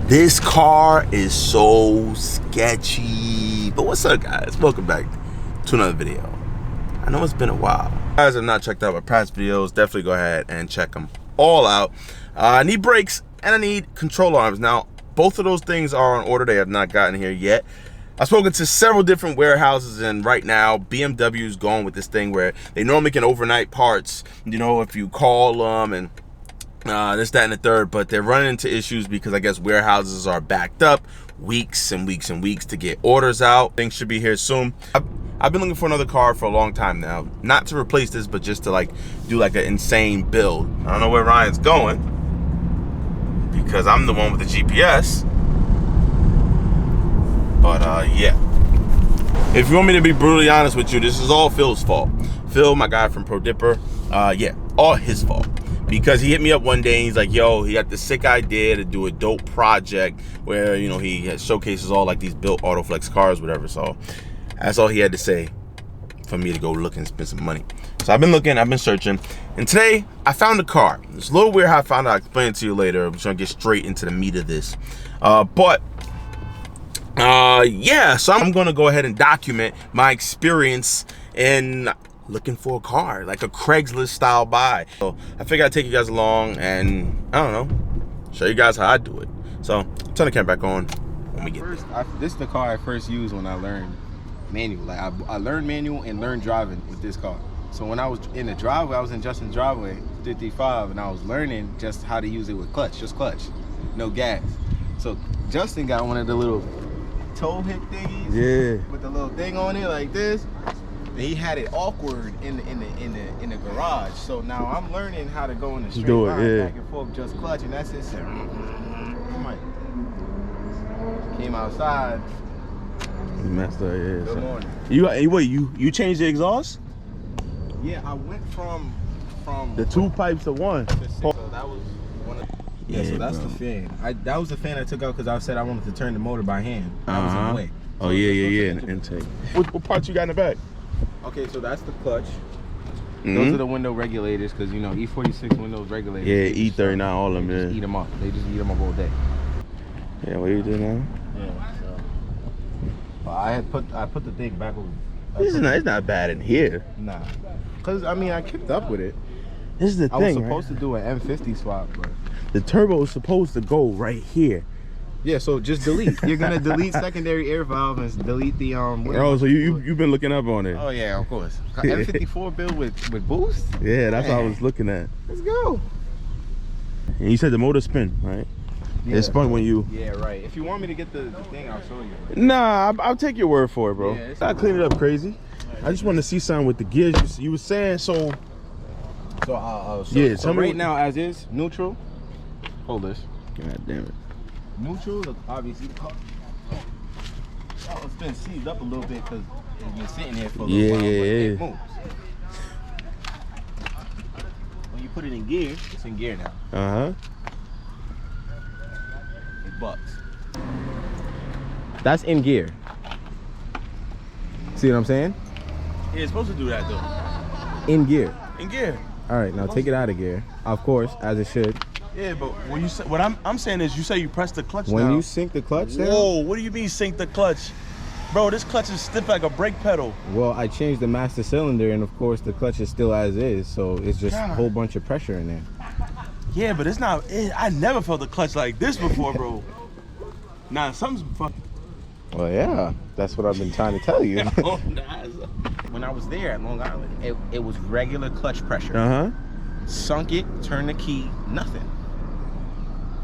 This car is so sketchy. But what's up, guys? Welcome back to another video. I know it's been a while. If you guys have not checked out my past videos, definitely go ahead and check them all out. I need brakes and I need control arms. Now, both of those things are on order. They have not gotten here yet. I've spoken to several different warehouses, and right now BMW is going with this thing where they normally can overnight parts, you know, if you call them and this, that, and the third, but they're running into issues because I guess warehouses are backed up weeks and weeks and weeks to get orders out. Things should be here soon. I've been looking for another car for a long time now, not to replace this, but just to like do like an insane build. I don't know where Ryan's going because I'm the one with the GPS, but yeah. If you want me to be brutally honest with you, this is all Phil's fault. Phil, my guy from Pro Dipper, yeah, all his fault. Because he hit me up one day and he's like, yo, he got this sick idea to do a dope project where, you know, he showcases all like these built Autoflex cars, whatever. So that's all he had to say for me to go look and spend some money. So I've been looking, I've been searching, and today I found a car. It's a little weird how I found it. I'll explain it to you later. I'm just gonna get straight into the meat of this. Yeah, so I'm gonna go ahead and document my experience in looking for a car, like a Craigslist style buy. So I figured I'd take you guys along and, I don't know, show you guys how I do it. So turn the camera back on when we get there. This is the car I first used when I learned manual. Like I learned manual and learned driving with this car. So when I was in the driveway, I was in Justin's driveway, 55, and I was learning just how to use it with clutch, just clutch, no gas. So Justin got one of the little toe hip thingies, yeah, with the little thing on it like this. He had it awkward in the garage, so now I'm learning how to go in the straight line, back and forth, just clutch, and that's it. Came outside. You messed up, yeah. Good morning. You changed the exhaust? Yeah, I went from the two pipes to one. So that was one of. Yeah, so that's the fan. That was the fan I took out because I said I wanted to turn the motor by hand. That was in the way. So oh yeah, intake. What parts you got in the back? Okay, so that's the clutch. Those are the window regulators, because you know E46 windows regulators. Yeah, E39, all of them. Yeah. Eat them up. They just eat them up all day. Yeah, what you do now? Yeah. So I put the thing back over. It's not bad in here. Nah, because I mean I kept up with it. This is the thing. I was supposed to do an M50 swap, but the turbo is supposed to go right here. Yeah, so just delete. You're gonna delete secondary air valve and delete the Oh, so you've been looking up on it? Oh yeah, of course. M54 build with boost. Yeah, that's what I was looking at. Let's go. And you said the motor spin, right? Yeah. It spun when you. Yeah, right. If you want me to get the thing, I'll show you. Nah, I'll take your word for it, bro. Yeah, I clean it up crazy. I just want to see something with the gears. You were saying so. So yeah. So right now, as is neutral. Hold this. God damn it. Neutral, obviously the car. Oh, it's been seized up a little bit because it's been sitting there for a little while, but it moves. When you put it in gear, it's in gear now. It bucks. That's in gear. See what I'm saying? Yeah, it's supposed to do that though. In gear. In gear. All right, now take it out of gear. Of course, as it should. Yeah, but when you say, what I'm saying is, you say you press the clutch when down. you sink the clutch down. Whoa, what do you mean sink the clutch? Bro, this clutch is stiff like a brake pedal. Well, I changed the master cylinder, and of course the clutch is still as is, so it's just a whole bunch of pressure in there. Yeah, but it's not, I never felt a clutch like this before, bro. Nah, something's fucking. Well, yeah, that's what I've been trying to tell you. When I was there at Long Island, it was regular clutch pressure. Sunk it, turned the key, nothing.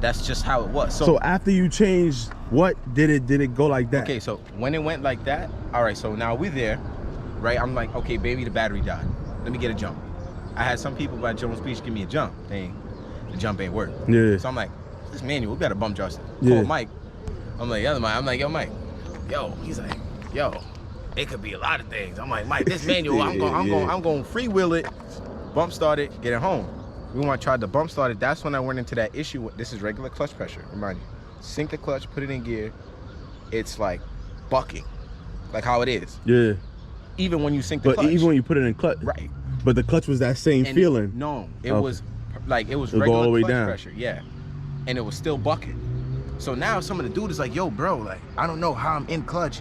That's just how it was. So after you changed, what did it go like that? Okay, so when it went like that, all right, so now we're there, right? I'm like, okay, baby, the battery died. Let me get a jump. I had some people by Jones Beach give me a jump. The jump ain't work. Yeah. So I'm like, this manual, we got to bump Justin. Yeah. Call Mike. I'm like, yo, Mike. Yo, he's like, yo, it could be a lot of things. I'm like, Mike, this manual, I'm going to freewheel it, bump start it, get it home. We want to try the bump start it. That's when I went into that issue. This is regular clutch pressure, remind you. Sink the clutch, put it in gear. It's like bucking, like how it is. Yeah. Even when you sink the clutch. But even when you put it in clutch. Right. But the clutch was that same feeling. No, it was like, it was It'll regular go all the way clutch down. pressure, yeah. And it was still bucking. So now some of the dude is like, yo, bro, like, I don't know how I'm in clutch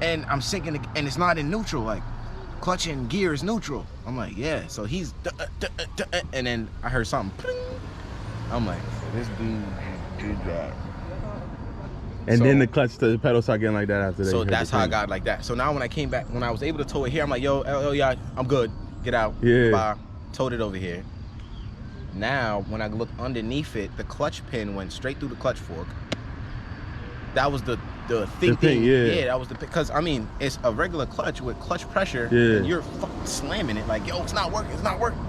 and I'm sinking and it's not in neutral. Like, clutch and gear is neutral. I'm like, yeah. So he's, and then I heard something. Pling. I'm like, so this dude did that. And then the clutch, the pedal started getting like that after that. So that's how I got like that. So now when I came back, when I was able to tow it here, I'm like, yo, yeah, I'm good. Get out. Yeah. Bye. Towed it over here. Now, when I look underneath it, the clutch pin went straight through the clutch fork. That was the thing. Yeah, that was because I mean, it's a regular clutch with clutch pressure, and you're fucking slamming it like, yo, it's not working, it's not working.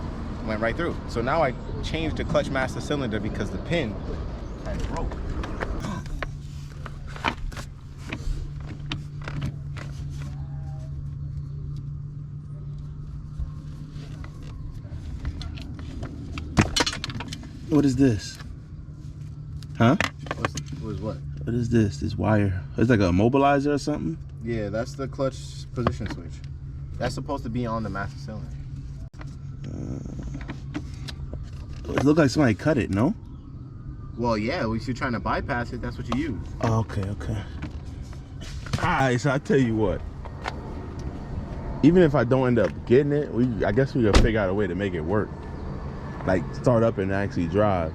Went right through. So now I changed the clutch master cylinder because the pin had broke. What is this? Huh? What? What is this? This wire? It's like a immobilizer or something? Yeah, that's the clutch position switch. That's supposed to be on the master cylinder. It looked like somebody cut it, no? Well, yeah, if you're trying to bypass it, that's what you use. Oh, okay. Alright, so I tell you what. Even if I don't end up getting it, I guess we gotta figure out a way to make it work. Like start up and actually drive.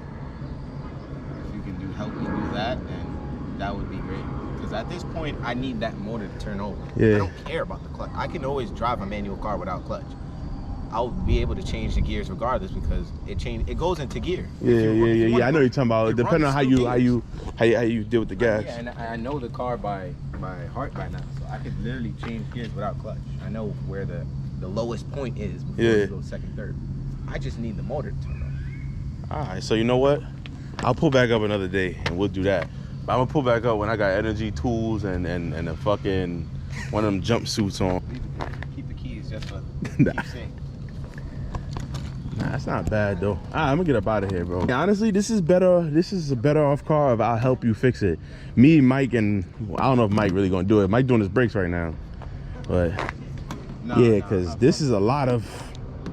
If you can help me do that, then that would be great. Because at this point, I need that motor to turn over. Yeah. I don't care about the clutch. I can always drive a manual car without clutch. I'll be able to change the gears regardless because it goes into gear. Yeah. I know what you're talking about. Depending on how you deal with the gas. Yeah, and I know the car by heart by now, so I could literally change gears without clutch. I know where the lowest point is before you go second, third. I just need the motor to turn on. Alright, so you know what? I'll pull back up another day and we'll do that. But I'm gonna pull back up when I got energy tools and a fucking one of them jumpsuits on. Keep the keys just for keep saying. Nah, that's not bad though. Alright, I'm gonna get up out of here, bro. Honestly, this is better. This is a better off car if I'll help you fix it. Me, Mike, and I don't know if Mike really gonna do it. Mike doing his brakes right now. But yeah, because this is a lot of.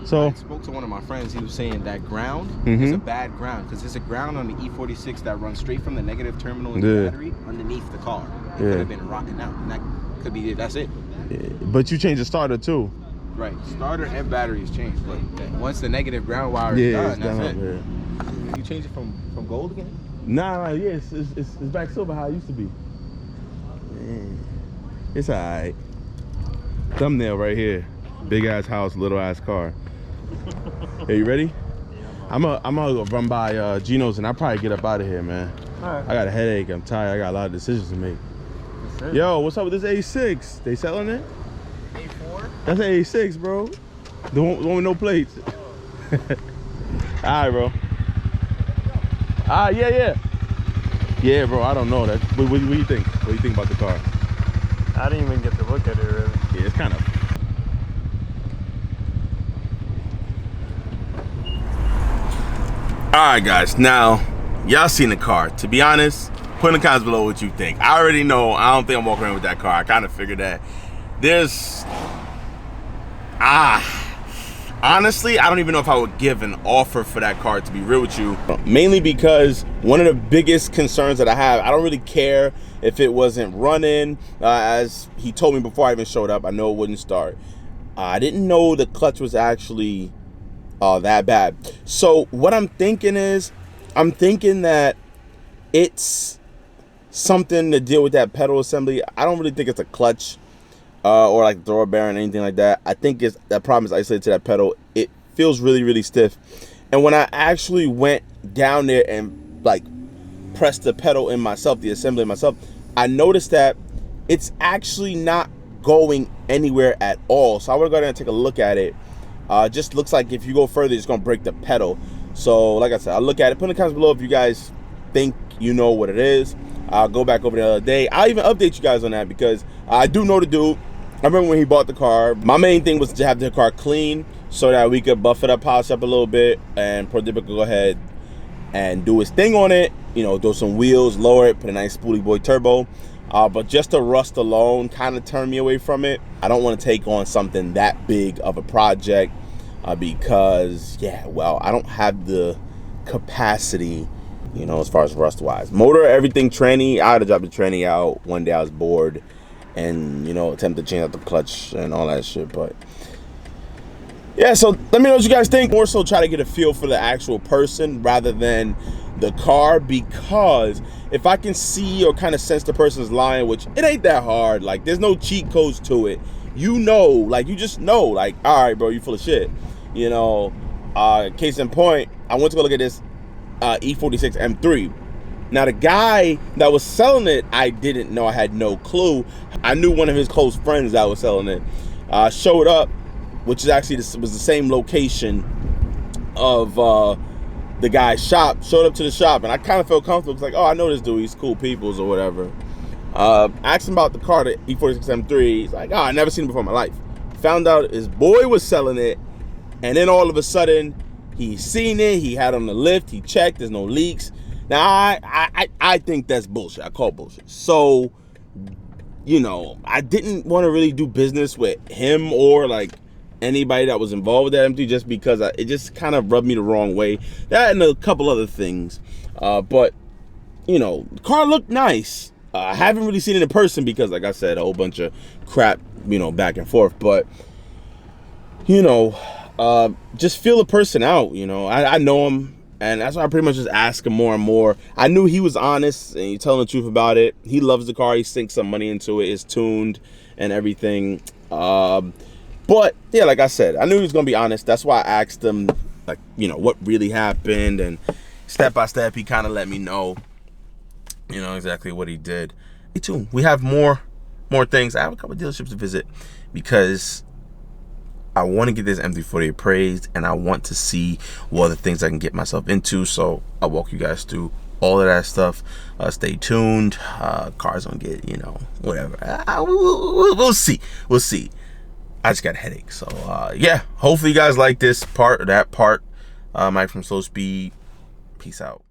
So I spoke to one of my friends. He was saying that ground is a bad ground because there's a ground on the E46 that runs straight from the negative terminal in the battery underneath the car. It could have been rotting out, and that could be it. That's it. Yeah, but you changed the starter too. Right, starter and battery is changed, but once the negative ground wire is done, that's it. You change it from gold again? Nah, it's back silver how it used to be. Man, it's alright. Thumbnail right here. Big ass house, little ass car. Hey, you ready? I'm gonna run by Gino's and I'll probably get up out of here, man. Alright. I got a headache. I'm tired. I got a lot of decisions to make. Yo, what's up with this A6? They selling it? A4? That's an A6, bro. The one with no plates. Alright, bro. Yeah. Yeah, bro. I don't know that. What do you think? What do you think about the car? I didn't even get to look at it really. Yeah, it's kind of. Alright guys, now y'all seen the car. To be honest, put in the comments below what you think. I already know. I don't think I'm walking around with that car. I kind of figured that. Honestly, I don't even know if I would give an offer for that car, to be real with you. Mainly because one of the biggest concerns that I have, I don't really care if it wasn't running. As he told me before I even showed up, I know it wouldn't start. I didn't know the clutch was actually that bad. So what I'm thinking is, I'm thinking that it's something to deal with that pedal assembly. I don't really think it's a clutch or like thrower bearing or anything like that. I think it's that problem is isolated to that pedal. It feels really stiff. And when I actually went down there and like pressed the pedal in myself, the assembly myself, I noticed that it's actually not going anywhere at all. So I want to go there and take a look at it. Just looks like if you go further, it's gonna break the pedal. So like I said, I'll look at it. Put in the comments below if you guys think you know what it is. I'll go back over the other day. I'll even update you guys on that because I do know the dude. I remember when he bought the car. My main thing was to have the car clean so that we could buff it up, polish up a little bit, and Pro Dipper could go ahead and do his thing on it. You know, do some wheels, lower it, put a nice Spoolie Boy turbo. But just the rust alone kind of turned me away from it. I don't want to take on something that big of a project because, yeah, well, I don't have the capacity you know, as far as rust wise. Motor, everything tranny. I had to drop the tranny out one day. I was bored, and you know, attempt to change out the clutch and all that shit. But yeah, so let me know what you guys think. More so try to get a feel for the actual person rather than the car, because if I can see or kind of sense the person's lying, which it ain't that hard, like there's no cheat codes to it, you know, like you just know, like, all right, bro, you full of shit, you know. Case in point, I went to go look at this E46 M3. Now the guy that was selling it, I didn't know, I had no clue. I knew one of his close friends that was selling it. Showed up, which is actually was the same location of the guy's shop. Showed up to the shop, and I kind of felt comfortable. It's like, oh, I know this dude, he's cool peoples or whatever. Asked him about the car, the E46 M3. He's like, oh, I never seen it before in my life. Found out his boy was selling it, and then all of a sudden, he's seen it, he had on the lift, he checked, there's no leaks. Now, I think that's bullshit. I call bullshit. So, you know, I didn't want to really do business with him or like anybody that was involved with that M3, just because it just kind of rubbed me the wrong way. That and a couple other things. But, you know, the car looked nice. I haven't really seen it in person because, like I said, a whole bunch of crap, you know, back and forth. But, you know, just feel the person out, you know. I know him, and that's why I pretty much just ask him more and more. I knew he was honest and he's telling the truth about it. He loves the car. He sinks some money into it. It's tuned and everything. But yeah, like I said, I knew he was gonna be honest. That's why I asked him, like, you know, what really happened, and step by step, he kind of let me know, you know, exactly what he did. Stay tuned. We have more things. I have a couple of dealerships to visit because I want to get this M340 appraised, and I want to see what other things I can get myself into. So I'll walk you guys through all of that stuff. Stay tuned. Cars gonna get, you know, whatever. We'll see. We'll see. I just got a headache. So yeah, hopefully you guys like this part or that part. Mike from Slow Speed. Peace out.